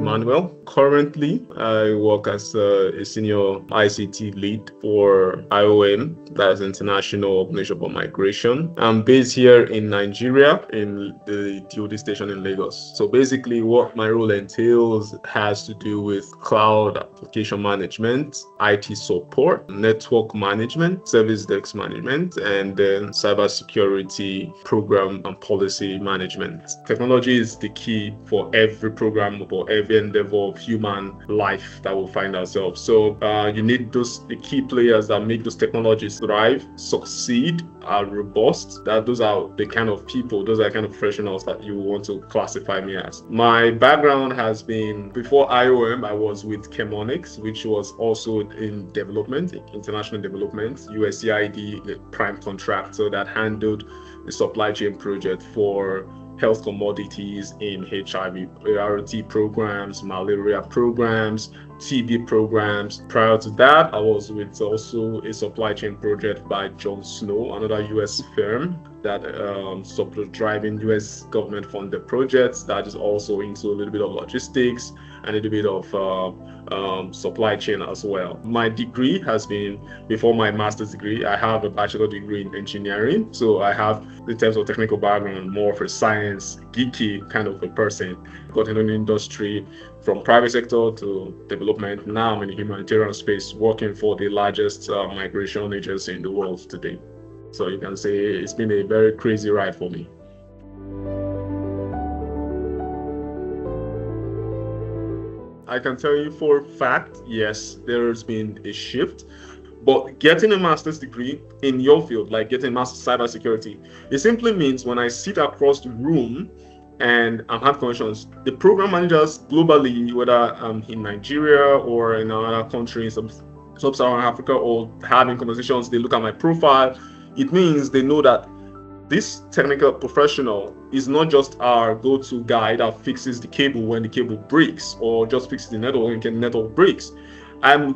Emmanuel. Currently, I work as a senior ICT lead for IOM, that's International Organization for Migration. I'm based here in Nigeria, in the DoD station in Lagos. So basically, what my role entails has to do with cloud application management, IT support, network management, service desk management, and then cybersecurity program and policy management. Technology is the key for every program, for every endeavor of human life that we'll find ourselves. So you need the key players that make those technologies thrive, succeed, are robust. Those are the kind of people, those are the kind of professionals that you want to classify me as. My background has been, before IOM, I was with Chemonics, which was also in development, international development, USAID, a prime contractor that handled the supply chain project for health commodities in HIV, ART programs, malaria programs, TB programs. Prior to that, I was with also a supply chain project by John Snow, another US firm that driving US government funded projects that is also into a little bit of logistics and a little bit of supply chain as well. My degree has been, before my master's degree, I have a bachelor degree in engineering. So I have, in terms of technical background, more of a science, geeky kind of a person. Got into the industry from private sector to development. Now I'm in the humanitarian space, working for the largest migration agency in the world today. So you can say it's been a very crazy ride for me. I can tell you for a fact, yes, there's been a shift. But getting a master's degree in your field, like getting a master's cybersecurity, it simply means when I sit across the room and I'm having conversations, the program managers globally, whether I'm in Nigeria or in another country in sub-Saharan Africa, or having conversations, they look at my profile. It means they know that this technical professional is not just our go-to guy that fixes the cable when the cable breaks, or just fixes the network when the network breaks. I'm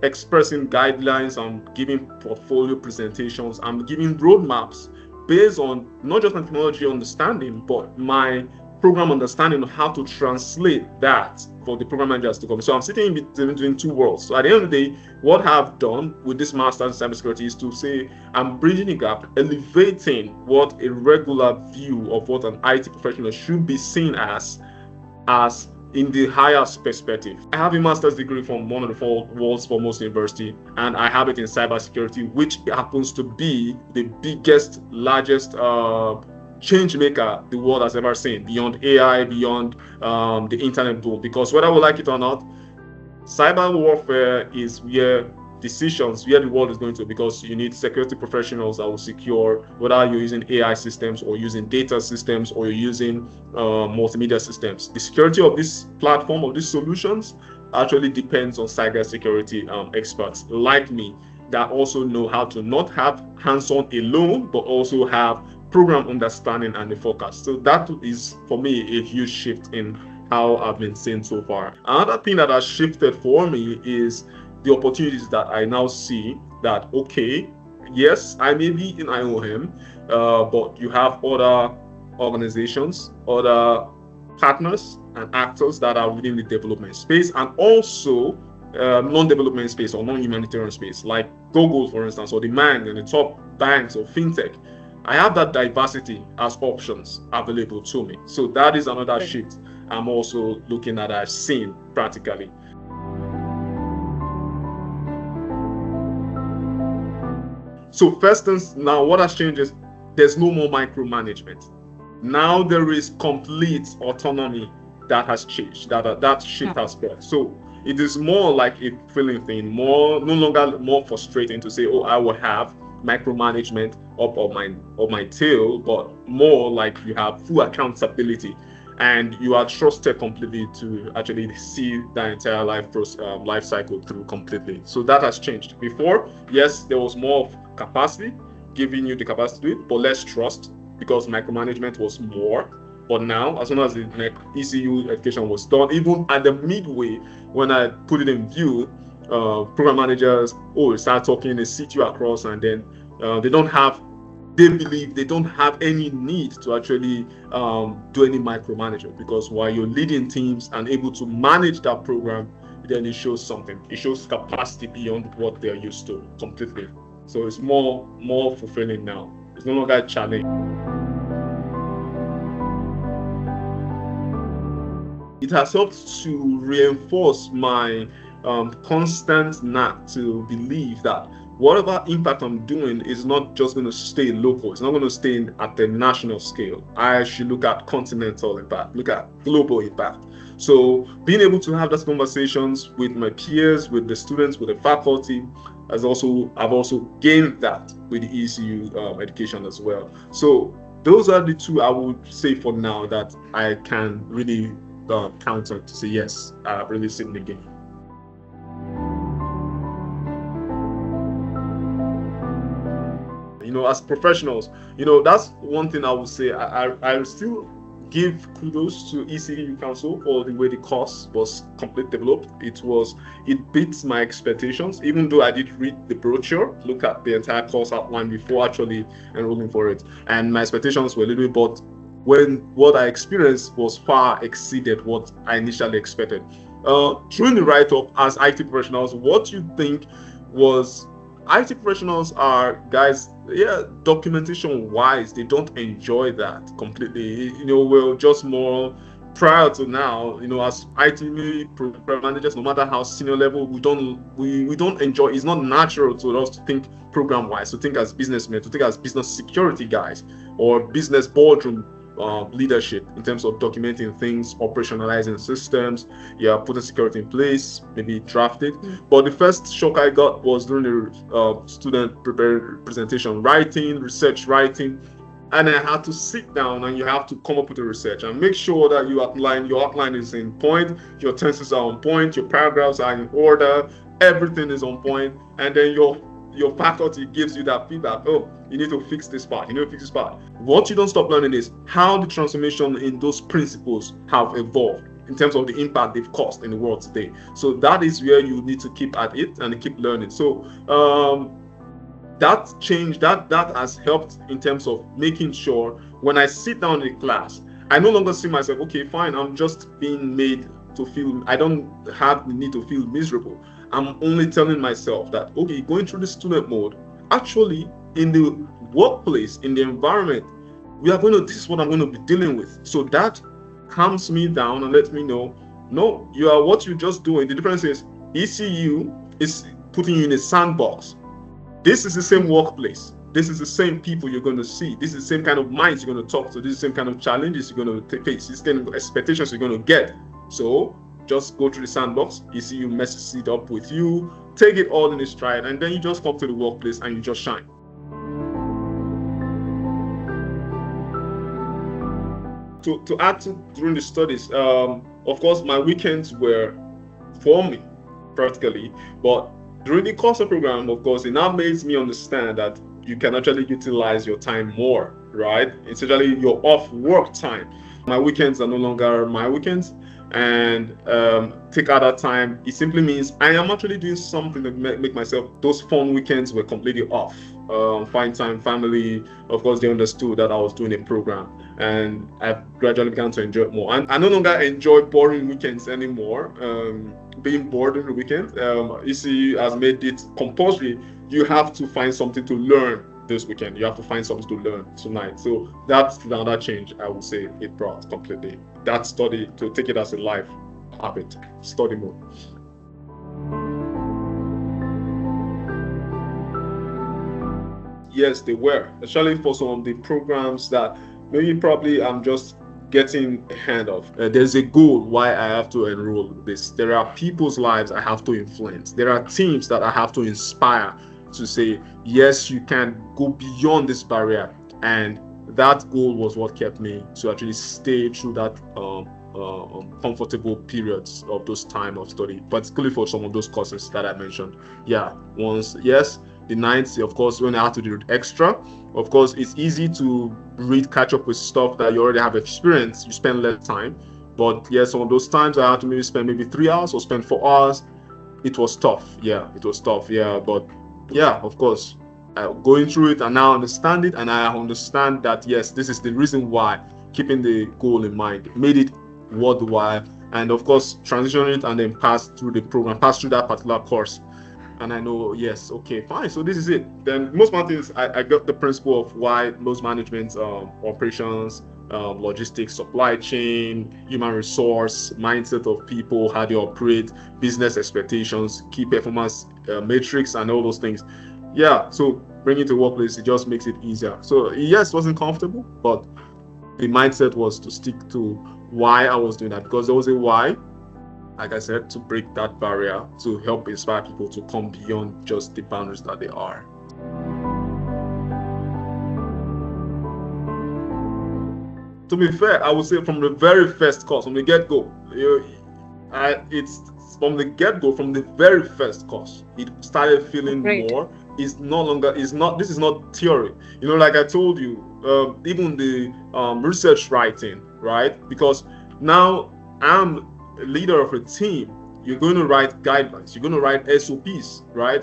expressing guidelines, I'm giving portfolio presentations, I'm giving roadmaps based on not just my technology understanding, but my program understanding of how to translate that for the program managers to come. So I'm sitting in between two worlds. So at the end of the day, what I've done with this master's in cybersecurity is to say I'm bridging the gap, elevating what a regular view of what an IT professional should be seen as in the highest perspective. I have a master's degree from one of the world's foremost university, and I have it in cybersecurity, which happens to be the biggest, largest change maker the world has ever seen, beyond AI, beyond the internet boom. Because whether we like it or not, cyber warfare is where the world is going to, because you need security professionals that will secure, whether you're using AI systems or using data systems or you're using multimedia systems. The security of this platform, of these solutions, actually depends on cybersecurity experts like me that also know how to not have hands-on alone, but also have program understanding and the forecast. So that is, for me, a huge shift in how I've been seeing so far. Another thing that has shifted for me is the opportunities that I now see that, okay, yes, I may be in IOM, but you have other organizations, other partners and actors that are within the development space, and also non-development space or non-humanitarian space, like Google, for instance, or the man in the top banks or fintech. I have that diversity as options available to me. So that is another shift I'm also looking at, I've seen practically. So first things, now what has changed is there's no more micromanagement. Now there is complete autonomy that has changed, that shift has brought. So it is more like a feeling thing, no longer more frustrating to say, oh, I will have micromanagement up on my tail, but more like you have full accountability and you are trusted completely to actually see the entire life cycle through completely. So that has changed. Before, yes, there was more of capacity, giving you the capacity to do it, but less trust because micromanagement was more. But now, as soon as the ECU education was done, even at the midway, when I put it in view, program managers, start talking, they sit you across, and then they don't have they believe they don't have any need to actually do any micromanagement, because while you're leading teams and able to manage that program, then it shows something. It shows capacity beyond what they're used to completely. So it's more fulfilling now. It's no longer a challenge. It has helped to reinforce my constant knack to believe that whatever impact I'm doing is not just going to stay local. It's not going to stay at the national scale. I should look at continental impact, look at global impact. So being able to have those conversations with my peers, with the students, with the faculty, I've also gained that with the ECU education as well. So those are the two I would say for now that I can really counter to say, yes, I've really seen the game. As professionals, that's one thing I would say. I still give kudos to ECU Council for the way the course was completely developed. It beats my expectations, even though I did read the brochure, look at the entire course outline before actually enrolling for it. And my expectations were a little bit, but when what I experienced was far exceeded what I initially expected. During the write-up, as IT professionals, what you think was IT professionals are guys, documentation wise, they don't enjoy that completely. We're just more prior to now, as IT program managers, no matter how senior level, we don't enjoy. It's not natural to us to think program wise, to think as businessmen, to think as business security guys or business boardroom leadership in terms of documenting things, operationalizing systems, putting security in place, maybe drafted. But the first shock I got was during the student prepared presentation writing, research writing, and I had to sit down and you have to come up with a research and make sure that your outline is in point, your tenses are on point, your paragraphs are in order, everything is on point, and then your faculty gives you that feedback. Oh, you need to fix this part. What you don't stop learning is how the transformation in those principles have evolved in terms of the impact they've caused in the world today. So that is where you need to keep at it and keep learning. So that change that has helped in terms of making sure when I sit down in class, I no longer see myself, okay, fine, I'm just being made to feel, I don't have the need to feel miserable. I'm only telling myself that, okay, going through the student mode, actually in the workplace, in the environment, this is what I'm going to be dealing with. So that calms me down and lets me know, no, you are what you're just doing. The difference is ECU is putting you in a sandbox. This is the same workplace. This is the same people you're going to see. This is the same kind of minds you're going to talk to. This is the same kind of challenges you're going to face. This kind of expectations you're going to get. So just go through the sandbox. ECU messes it up with you. Take it all in its stride, and then you just come to the workplace and you just shine. To add to during the studies, of course, my weekends were for me practically, but during the course of program, of course, it now makes me understand that you can actually utilize your time more, right? It's actually your off work time. My weekends are no longer my weekends, and take out that time. It simply means I am actually doing something to make myself, those fun weekends were completely off. Find time, family. Of course, they understood that I was doing a program, and I gradually began to enjoy it more. And I no longer enjoy boring weekends anymore. Being bored in the weekend, ECU has made it compulsory. You have to find something to learn this weekend. You have to find something to learn tonight. So that's another change I would say it brought completely. That study, to take it as a life habit, study mode. Yes, they were, especially for some of the programs that probably I'm just getting a hand of. There's a goal why I have to enroll this. There are people's lives I have to influence. There are teams that I have to inspire to say, yes, you can go beyond this barrier. And that goal was what kept me to actually stay through that comfortable periods of those time of study, particularly for some of those courses that I mentioned. The nights, of course, when I had to do extra, of course, it's easy to catch up with stuff that you already have experience. You spend less time. But some of those times I had to maybe spend 3 hours or spend 4 hours. It was tough. But of course, going through it and now understand it, and I understand that yes, this is the reason why, keeping the goal in mind made it worthwhile, and of course transitioning it and then pass through the program, pass through that particular course. And I know, yes, okay, fine, so this is it. Then most of things, I got the principle of why most management, operations, logistics, supply chain, human resource, mindset of people, how they operate, business expectations, key performance metrics, and all those things. Yeah, so bringing it to workplace, it just makes it easier. So yes, it wasn't comfortable, but the mindset was to stick to why I was doing that, because there was a why, like I said, to break that barrier, to help inspire people to come beyond just the boundaries that they are. To be fair, I would say from the very first course, from the get-go, it's from the get-go, from the very first course, it started feeling Great. more. It's no longer, this is not theory. Like I told you, even the research writing, right? Because now I'm a leader of a team. You're going to write guidelines. You're going to write SOPs, right?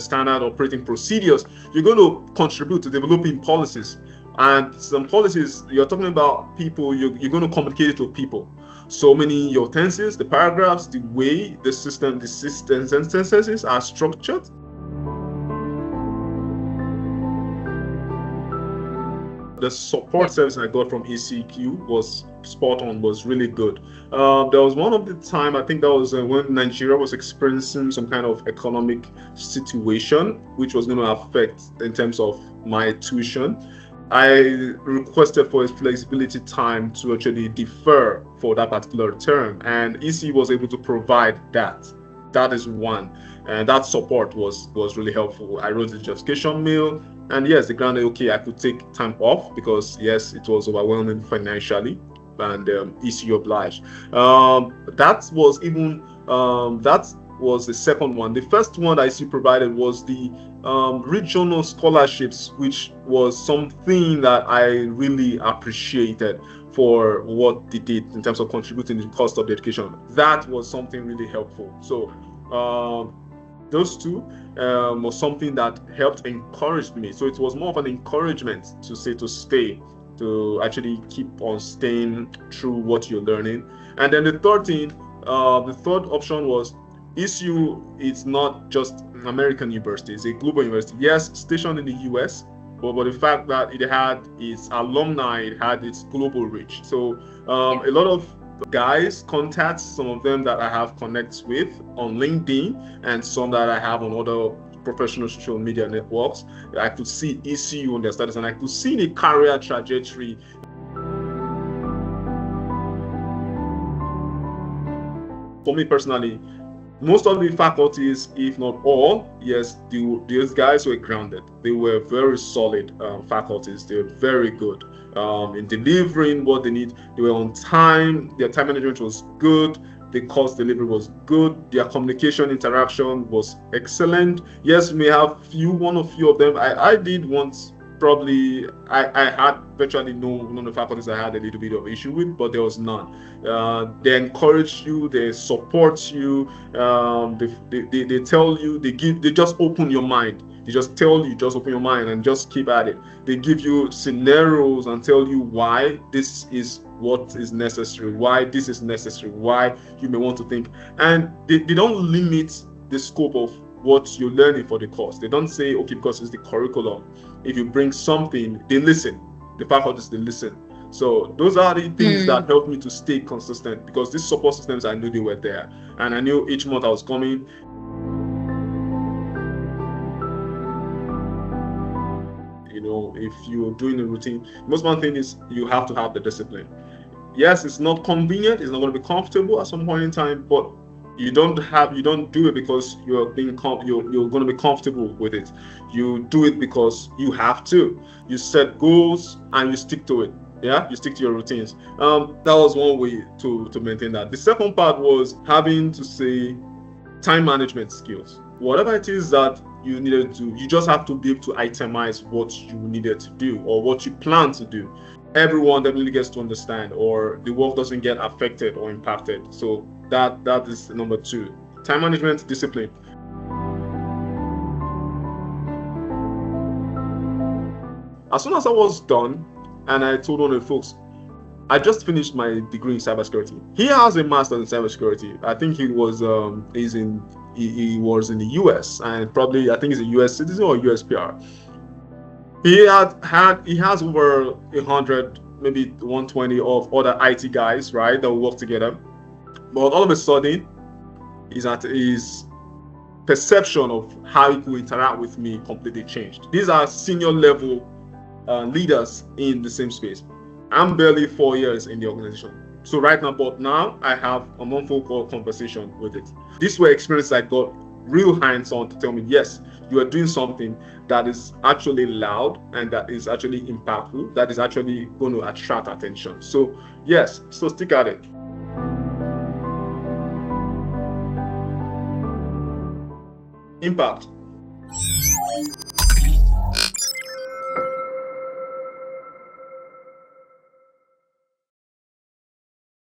Standard operating procedures. You're going to contribute to developing policies. And some policies, you're talking about people, you're going to communicate it to people. So many your tenses, the paragraphs, the way the sentences are structured. The support service I got from ECQ was spot on, was really good. There was one of the time, I think that was when Nigeria was experiencing some kind of economic situation, which was going to affect in terms of my tuition. I requested for a flexibility time to actually defer for that particular term, and EC was able to provide that. That is one, and that support was really helpful. I wrote the justification mail, and yes, they granted okay, I could take time off because yes, it was overwhelming financially, and EC obliged. That was even that was the second one. The first one I see provided was the regional scholarships, which was something that I really appreciated for what they did in terms of contributing to the cost of the education. That was something really helpful. So those two was something that helped encourage me. So it was more of an encouragement to say to stay, to actually keep on staying through what you're learning. And then the third thing, the third option was ECU. It's not just an American university, it's a global university. Yes, stationed in the US, but the fact that it had its alumni, it had its global reach. So a lot of guys, contacts, some of them that I have connects with on LinkedIn, and some that I have on other professional social media networks. I could see ECU on their status, and I could see the career trajectory. For me personally, most of the faculties, if not all, yes, these guys were grounded. They were very solid faculties. They were very good in delivering what they need. They were on time. Their time management was good. The course delivery was good. Their communication interaction was excellent. Yes, we may have one or few of them. I did once. Probably I had virtually none of the faculties I had a little bit of issue with, but there was none. They encourage you, they support you, they tell you, they just open your mind. They just tell you, just open your mind and just keep at it. They give you scenarios and tell you why this is what is necessary, why this is necessary, why you may want to think. And they don't limit the scope of what you're learning for the course. They don't say, okay, because it's the curriculum. If you bring something, they listen. The faculties, they listen. So those are the things that helped me to stay consistent, because these support systems, I knew they were there. And I knew each month I was coming. If you're doing a routine, most one thing is you have to have the discipline. Yes, it's not convenient. It's not going to be comfortable at some point in time, but you don't do it because you're going to be comfortable with it. You do it because you have to. You set goals and you stick to it. Yeah, you stick to your routines. That was one way to maintain that. The second part was having to say time management skills. Whatever it is that you needed to do, you just have to be able to itemize what you needed to do or what you plan to do. Everyone definitely gets to understand, or the work doesn't get affected or impacted. So that is number two. Time management, discipline. As soon as I was done, and I told one of the folks, I just finished my degree in cybersecurity. He has a master's in cybersecurity. I think he was he was in the US, and probably I think he's a US citizen or US PR. He has over 100, maybe 120 of other IT guys, right, that work together. But all of a sudden, his perception of how he could interact with me completely changed. These are senior level leaders in the same space. I'm barely 4 years in the organization. So right now, but now I have a monthly conversation with it. These were experiences I got real hands-on to tell me, yes, you are doing something that is actually loud and that is actually impactful, that is actually going to attract attention. So yes, so stick at it. Impact.